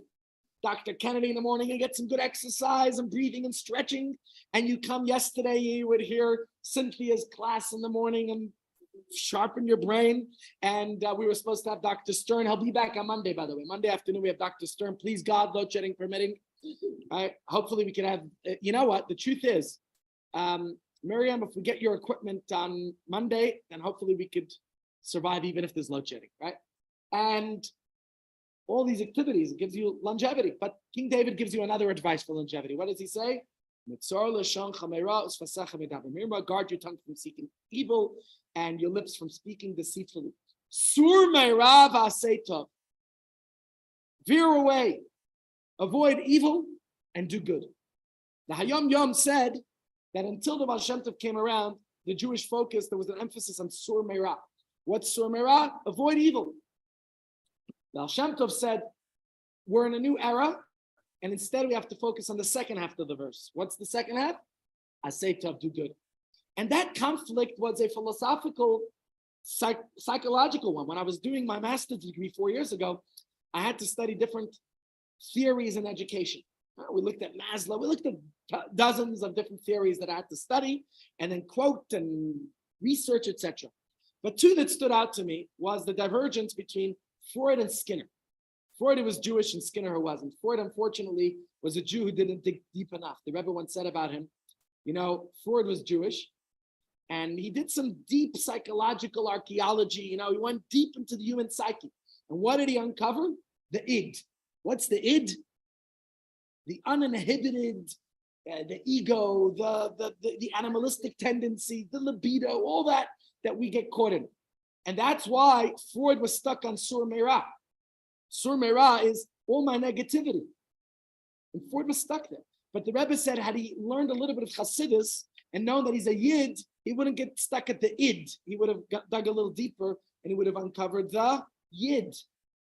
Dr. Kennedy in the morning and get some good exercise and breathing and stretching. And you come yesterday, you would hear Cynthia's class in the morning and sharpen your brain. And we were supposed to have Dr. Stern. He'll be back on Monday, by the way. Monday afternoon, we have Dr. Stern. Please God, load shedding permitting. Right? Hopefully we can have, you know what? The truth is, Miriam, if we get your equipment on Monday, then hopefully we could survive even if there's load shedding, right? And all these activities, it gives you longevity. But King David gives you another advice for longevity. What does he say? Guard your tongue from seeking evil and your lips from speaking deceitfully. Veer away, avoid evil, and do good. The Hayom Yom said that until the Baal Shem Tov came around, the Jewish focus, there was an emphasis on Sur Meirah. What's Sur Meirah? Avoid evil. The Baal Shem Tov said, we're in a new era, and instead we have to focus on the second half of the verse. What's the second half? Asay tov, do good. And that conflict was a philosophical, psychological one. When I was doing my master's degree 4 years ago, I had to study different theories in education. We looked at Maslow, we looked at dozens of different theories that I had to study and then quote and research, etc. But two that stood out to me was the divergence between Freud and Skinner. Freud was Jewish and Skinner who wasn't. Freud, unfortunately, was a Jew who didn't dig deep enough. The Rebbe once said about him, Freud was Jewish and he did some deep psychological archaeology. He went deep into the human psyche. And what did he uncover? The id. What's the id? The uninhibited, the ego, the animalistic tendency, the libido, all that we get caught in. And that's why Freud was stuck on Sur Meirah. Sur Meirah is all my negativity. And Freud was stuck there. But the Rebbe said, had he learned a little bit of Hasidus and known that he's a Yid, he wouldn't get stuck at the id. He would have dug a little deeper and he would have uncovered the Yid.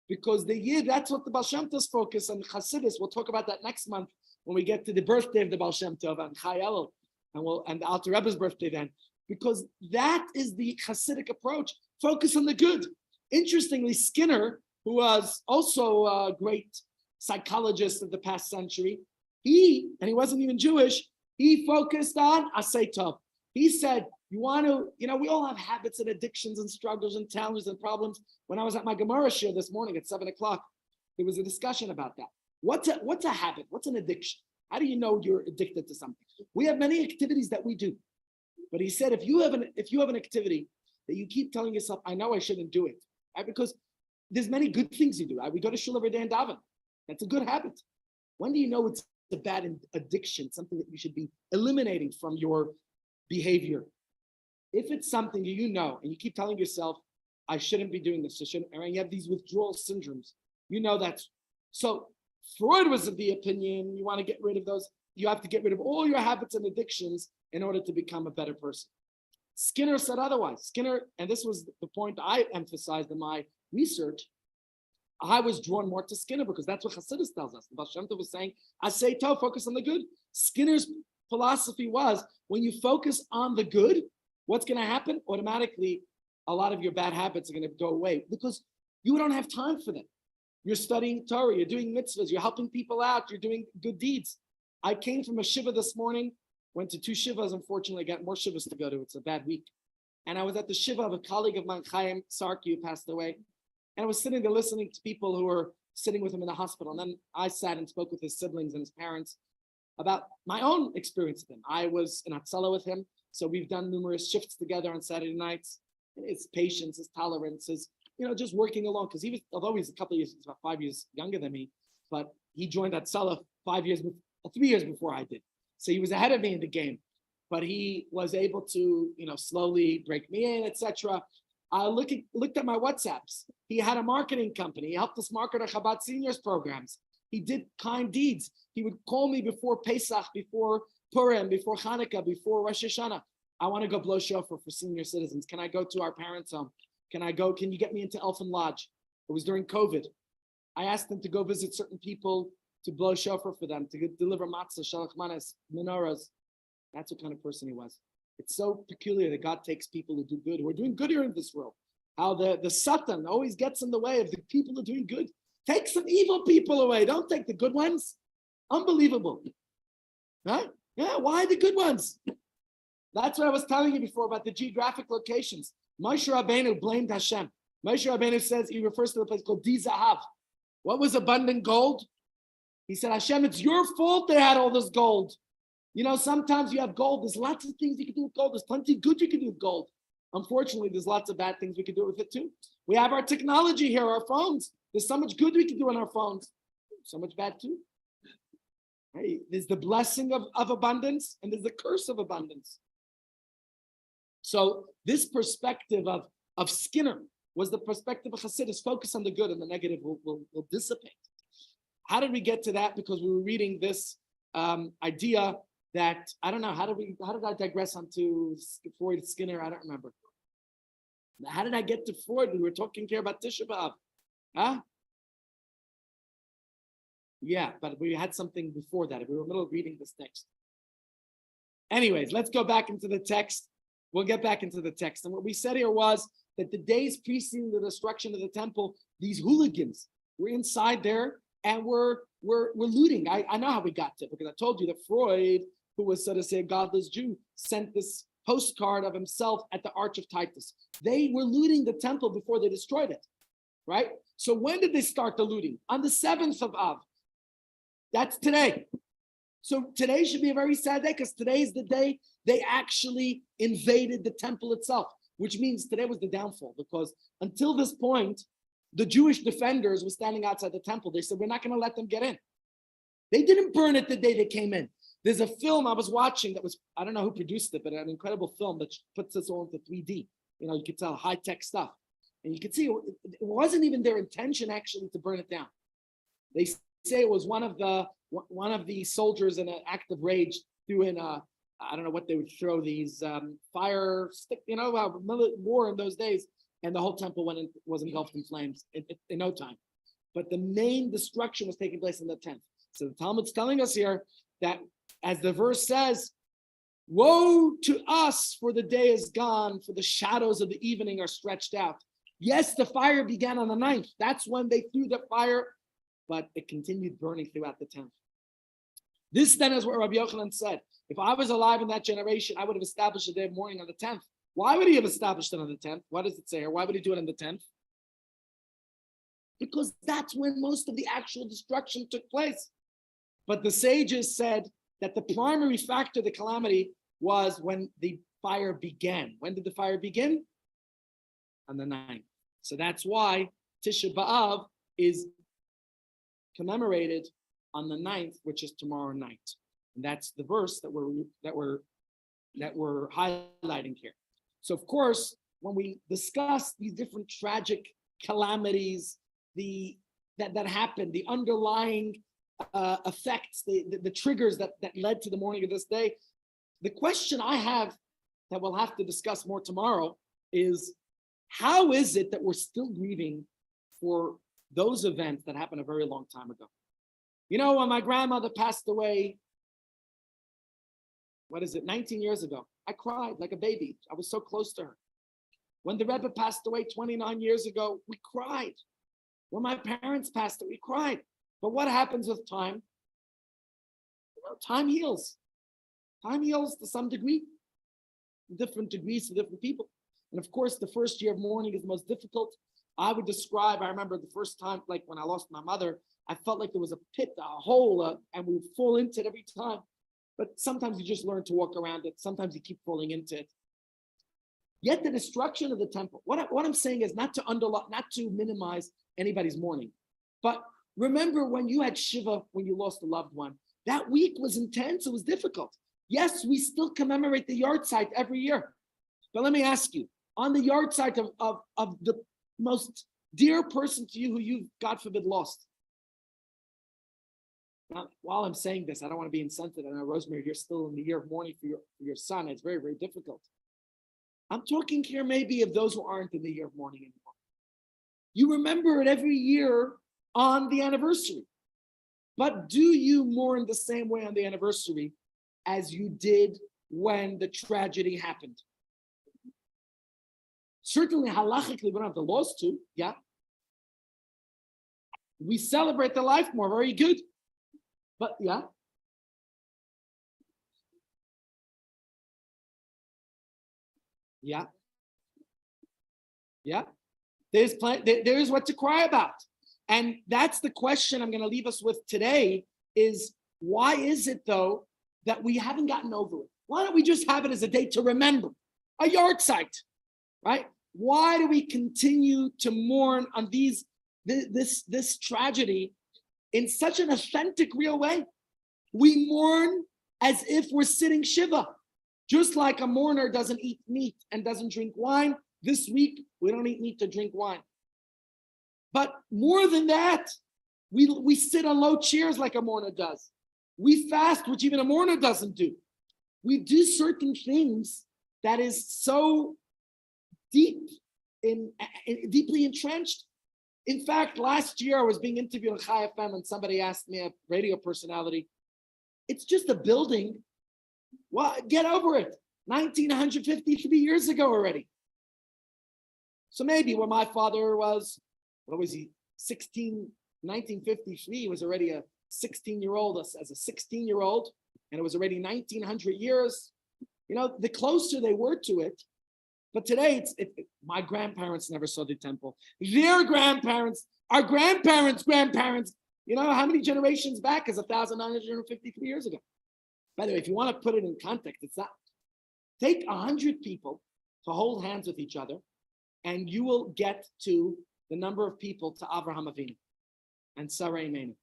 Because the Yid, that's what the Baal Shem Tov's focus on Hasidus. We'll talk about that next month when we get to the birthday of the Baal Shem Tov and Chai Elul, and the Alter Rebbe's birthday then. Because that is the Hasidic approach. Focus on the good. Interestingly, Skinner, who was also a great psychologist of the past century, he wasn't even Jewish, he focused on Asay Tov. He said, we all have habits and addictions and struggles and challenges and problems. When I was at my Gemara shir this morning at 7:00, there was a discussion about that. What's a habit? What's an addiction? How do you know you're addicted to something? We have many activities that we do. But he said, if you have an activity that you keep telling yourself, I know I shouldn't do it, right? Because there's many good things you do. Right? We go to shul every day and daven. That's a good habit. When do you know it's a bad addiction, something that you should be eliminating from your behavior? If it's something you know, and you keep telling yourself, I shouldn't be doing this, and you have these withdrawal syndromes, you know that's. So Freud was of the opinion, you want to get rid of those, you have to get rid of all your habits and addictions in order to become a better person. Skinner said otherwise. Skinner, and this was the point I emphasized in my research, I was drawn more to Skinner because that's what Hasidus tells us. The Baal Shem Tov was saying, I say, focus on the good. Skinner's philosophy was, when you focus on the good, what's going to happen? Automatically, a lot of your bad habits are going to go away because you don't have time for them. You're studying Torah, you're doing mitzvahs, you're helping people out, you're doing good deeds. I came from a shiva this morning, went to 2 shivas. Unfortunately, I got more shivas to go to. It's a bad week. And I was at the shiva of a colleague of mine, Chaim Sarki, who passed away. And I was sitting there listening to people who were sitting with him in the hospital. And then I sat and spoke with his siblings and his parents about my own experience with him. I was in Hatzalah with him. So we've done numerous shifts together on Saturday nights. His patience, his tolerance, his, just working along. Because he was, although he's a couple of years, he's about 5 years younger than me, but he joined Hatzalah 3 years before I did. So he was ahead of me in the game, but he was able to, slowly break me in, etc. I looked at my WhatsApps. He had a marketing company. He helped us market our Chabad seniors programs. He did kind deeds. He would call me before Pesach, before Purim, before Hanukkah, before Rosh Hashanah. I want to go blow shofar for senior citizens. Can I go to our parents' home? Can you get me into Elfin Lodge? It was during COVID. I asked him to go visit certain people to blow shofar for them, to deliver matzah, shalach manas, menorahs. That's what kind of person he was. It's so peculiar that God takes people who do good, who are doing good here in this world. How the Satan always gets in the way of the people who are doing good. Take some evil people away. Don't take the good ones. Unbelievable. Right? Yeah, why the good ones? That's what I was telling you before about the geographic locations. Moshe Rabbeinu blamed Hashem. Moshe Rabbeinu says, he refers to the place called Di Zahav. What was abundant gold? He said, Hashem, it's your fault they had all this gold. Sometimes you have gold. There's lots of things you can do with gold. There's plenty good you can do with gold. Unfortunately, there's lots of bad things we can do with it too. We have our technology here, our phones. There's so much good we can do on our phones. So much bad too. Right? There's the blessing of abundance and there's the curse of abundance. So this perspective of Skinner was the perspective of Hasidus. Focus on the good and the negative will dissipate. How did we get to that? Because we were reading this idea that, I don't know, how did I digress onto Freud, Skinner? I don't remember. How did I get to Freud? We were talking here about Tisha B'Av. Huh? Yeah, but we had something before that. We were in the middle of reading this text. Anyways, let's go back into the text. We'll get back into the text. And what we said here was that the days preceding the destruction of the temple, these hooligans were inside there and were looting. I know how we got to it because I told you that Freud, who was, so to say, a godless Jew, sent this postcard of himself at the Arch of Titus. They were looting the temple before they destroyed it, right? So when did they start the looting? On the 7th of Av. That's today. So today should be a very sad day because today is the day they actually invaded the temple itself, which means today was the downfall because until this point, the Jewish defenders were standing outside the temple. They said, we're not going to let them get in. They didn't burn it the day they came in. There's a film I was watching that was, I don't know who produced it, but an incredible film that puts this all into 3D. You could tell high-tech stuff. And you could see it wasn't even their intention actually to burn it down. They say it was one of the soldiers in an act of rage threw in I don't know what they would throw, these fire stick, war in those days. And the whole temple was engulfed in flames in no time. But the main destruction was taking place in the 10th. So the Talmud's telling us here that, as the verse says, woe to us, for the day is gone, for the shadows of the evening are stretched out. Yes, the fire began on the 9th. That's when they threw the fire, but it continued burning throughout the 10th. This then is what Rabbi Yochanan said. If I was alive in that generation, I would have established the day of mourning on the 10th. Why would he have established it on the 10th? What does it say here? Why would he do it on the 10th? Because that's when most of the actual destruction took place. But the sages said that the primary factor of the calamity was when the fire began. When did the fire begin? On the 9th. So that's why Tisha B'Av is commemorated on the 9th, which is tomorrow night. And that's the verse that we're highlighting here. So of course, when we discuss these different tragic calamities, that happened, the underlying effects, the triggers that led to the morning of this day, the question I have that we'll have to discuss more tomorrow is, how is it that we're still grieving for those events that happened a very long time ago? You know, when my grandmother passed away, 19 years ago, I cried like a baby. I was so close to her. When the Rebbe passed away 29 years ago, we cried. When my parents passed away, we cried. But what happens with time? Time heals. Time heals to some degree, different degrees to different people. And of course, the first year of mourning is the most difficult. I remember the first time, like when I lost my mother, I felt like there was a pit, a hole, and we would fall into it every time. But sometimes you just learn to walk around it. Sometimes you keep falling into it. Yet the destruction of the temple, what I'm saying is not to minimize anybody's mourning. But remember when you had Shiva, when you lost a loved one, that week was intense, it was difficult. Yes, we still commemorate the yard site every year. But let me ask you, on the yard site of the most dear person to you who you've, God forbid, lost. Now, while I'm saying this, I don't want to be insensitive. I know, Rosemary, you're still in the year of mourning for your son. It's very, very difficult. I'm talking here maybe of those who aren't in the year of mourning anymore. You remember it every year on the anniversary. But do you mourn the same way on the anniversary as you did when the tragedy happened? Certainly, halachically, we don't have the laws to, yeah. We celebrate the life more, very good. But yeah. Yeah. Yeah. There's what to cry about. And that's the question I'm going to leave us with today is, why is it, though, that we haven't gotten over it? Why don't we just have it as a day to remember, a yard site, right? Why do we continue to mourn on this tragedy in such an authentic, real way? We mourn as if we're sitting Shiva. Just like a mourner doesn't eat meat and doesn't drink wine, this week we don't eat meat to drink wine. But more than that, we sit on low chairs like a mourner does. We fast, which even a mourner doesn't do. We do certain things that is so deeply entrenched. In fact, last year I was being interviewed on Chai FM and somebody asked me, a radio personality, it's just a building. Well, get over it. 1953 years ago already. So maybe when my father was, 1953, he was already a 16-year-old, as a 16-year-old, and it was already 1900 years. You know, the closer they were to it. But today, my grandparents never saw the temple. Their grandparents, our grandparents' grandparents, you know, how many generations back is 1,953 years ago? By the way, if you want to put it in context, it's not. Take 100 people to hold hands with each other, and you will get to the number of people to Avraham Avinu and Sarah Imenu.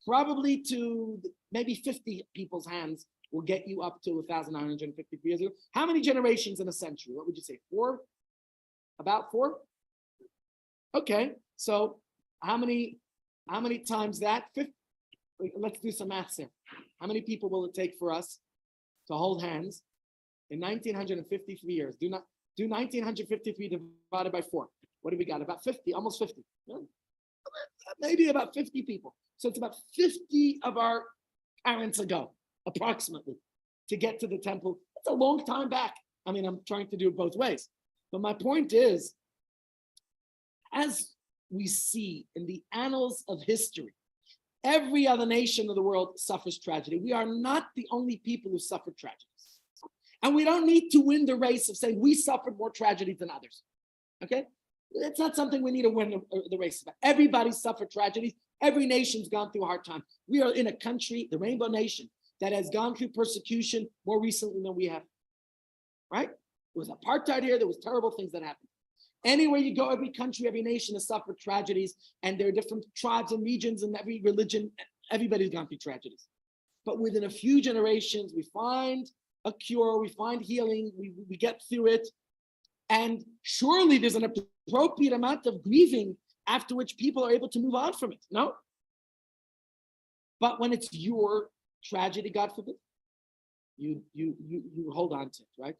Probably to maybe 50 people's hands will get you up to 1,953 years ago. How many generations in a century? What would you say? 4? About 4? Okay, so how many times that? 50. Let's do some maths here. How many people will it take for us to hold hands in 1953 years? Do 1953 divided by 4. What do we got? About 50, almost 50. Maybe about 50 people. So it's about 50 of our parents ago, approximately, to get to the temple. It's a long time back. I mean, I'm trying to do it both ways. But my point is, as we see in the annals of history, every other nation of the world suffers tragedy. We are not the only people who suffer tragedies. And we don't need to win the race of saying we suffered more tragedy than others. Okay? It's not something we need to win the race about. Everybody suffered tragedies. Every nation's gone through a hard time. We are in a country, the Rainbow Nation, that has gone through persecution more recently than we have. Right? There was apartheid here. There was terrible things that happened. Anywhere you go, every country, every nation has suffered tragedies, and there are different tribes and regions and every religion. Everybody's gone through tragedies. But within a few generations, we find a cure, we find healing, we get through it. And surely there's an appropriate amount of grieving after which people are able to move on from it, no? But when it's your tragedy, God forbid, you hold on to it, right?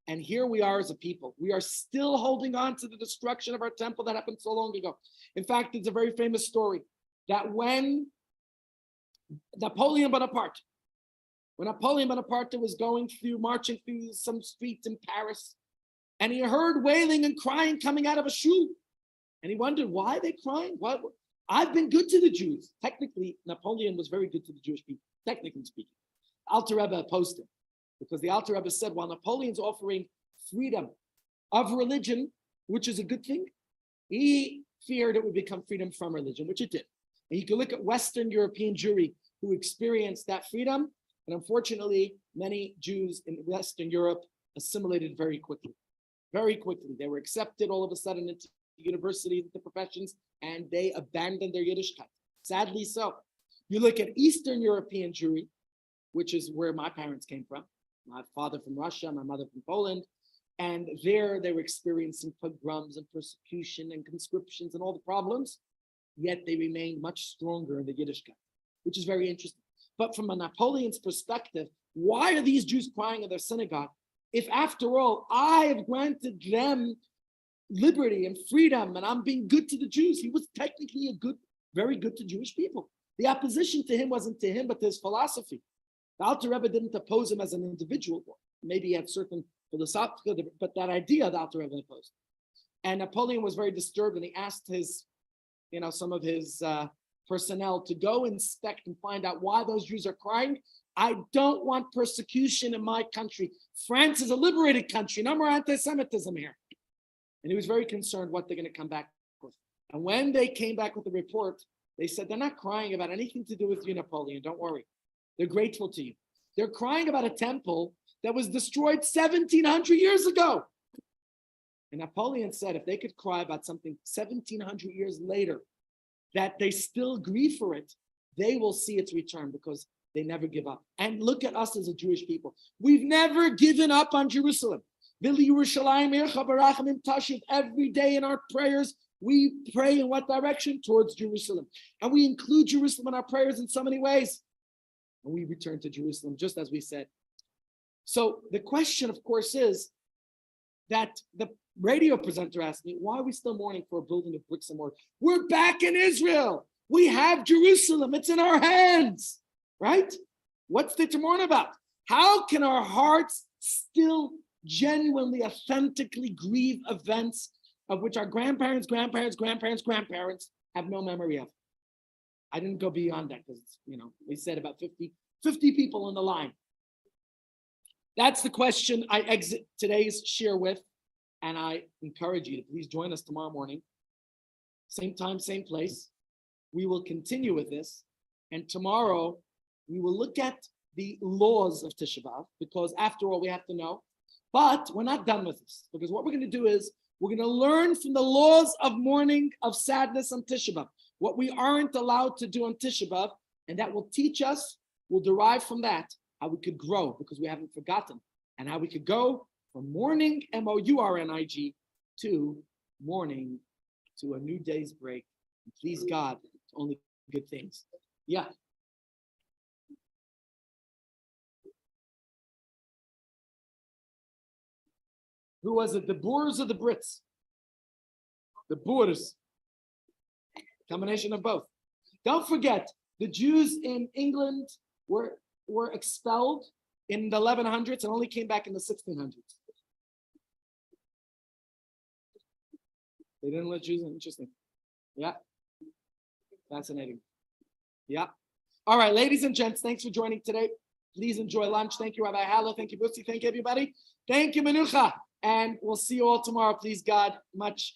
And here we are as a people. We are still holding on to the destruction of our temple that happened so long ago. In fact, it's a very famous story that when Napoleon Bonaparte was marching through some streets in Paris, and he heard wailing and crying coming out of a shul. And he wondered, why are they crying? What? I've been good to the Jews. Technically, Napoleon was very good to the Jewish people, technically speaking. Alter Rebbe opposed him, because the Alter Rebbe said, while Napoleon's offering freedom of religion, which is a good thing, he feared it would become freedom from religion, which it did. And you can look at Western European Jewry who experienced that freedom. And unfortunately, many Jews in Western Europe assimilated very quickly. Very quickly. They were accepted all of a sudden into universities, into professions, and they abandoned their Yiddishkeit. Sadly so. You look at Eastern European Jewry, which is where my parents came from. My father from Russia, my mother from Poland. And there they were experiencing pogroms and persecution and conscriptions and all the problems. Yet they remained much stronger in the Yiddishkeit, which is very interesting. But from a Napoleon's perspective, why are these Jews crying in their synagogue? If after all, I have granted them liberty and freedom, and I'm being good to the Jews. He was technically very good to Jewish people. The opposition to him wasn't to him, but to his philosophy. The Alter Rebbe didn't oppose him as an individual. Maybe he had certain philosophical, but that idea the Alter Rebbe opposed. And Napoleon was very disturbed, and he asked some of his personnel to go inspect and find out why those Jews are crying. I don't want persecution in my country. France is a liberated country. No more anti-Semitism here. And he was very concerned what they're going to come back with. And when they came back with the report, they said, they're not crying about anything to do with you, Napoleon. Don't worry. They're grateful to you. They're crying about a temple that was destroyed 1,700 years ago. And Napoleon said, if they could cry about something 1,700 years later, that they still grieve for it, they will see its return, because they never give up. And look at us as a Jewish people. We've never given up on Jerusalem. Every day in our prayers, we pray in what direction? Towards Jerusalem. And we include Jerusalem in our prayers in so many ways. And we return to Jerusalem, just as we said. So the question, of course, is that the radio presenter asked me, why are we still mourning for a building of bricks and mortar? We're back in Israel. We have Jerusalem. It's in our hands, right? What's there to mourn about? How can our hearts still genuinely, authentically grieve events of which our grandparents have no memory of? I didn't go beyond that, because, we said about 50 people on the line. That's the question I exit today's share with. And I encourage you to please join us tomorrow morning. Same time, same place. We will continue with this. And tomorrow, we will look at the laws of Tisha B'Av, because after all, we have to know. But we're not done with this, because what we're going to do is we're going to learn from the laws of mourning, of sadness on Tisha B'Av, what we aren't allowed to do on Tisha B'Av, and that will teach us, we'll derive from that how we could grow, because we haven't forgotten, and how we could go from mourning, M-O-U-R-N-I-G, to mourning, to a new day's break. And please God, only good things. Yeah. Who was it? The Boers or the Brits? The Boers. Combination of both. Don't forget, the Jews in England were expelled in the 1100s and only came back in the 1600s. They didn't let Jews in. Interesting. Yeah. Fascinating. Yeah. All right, ladies and gents, thanks for joining today. Please enjoy lunch. Thank you, Rabbi Hallow. Thank you, Busti. Thank you, everybody. Thank you, Menucha. And we'll see you all tomorrow. Please, God, much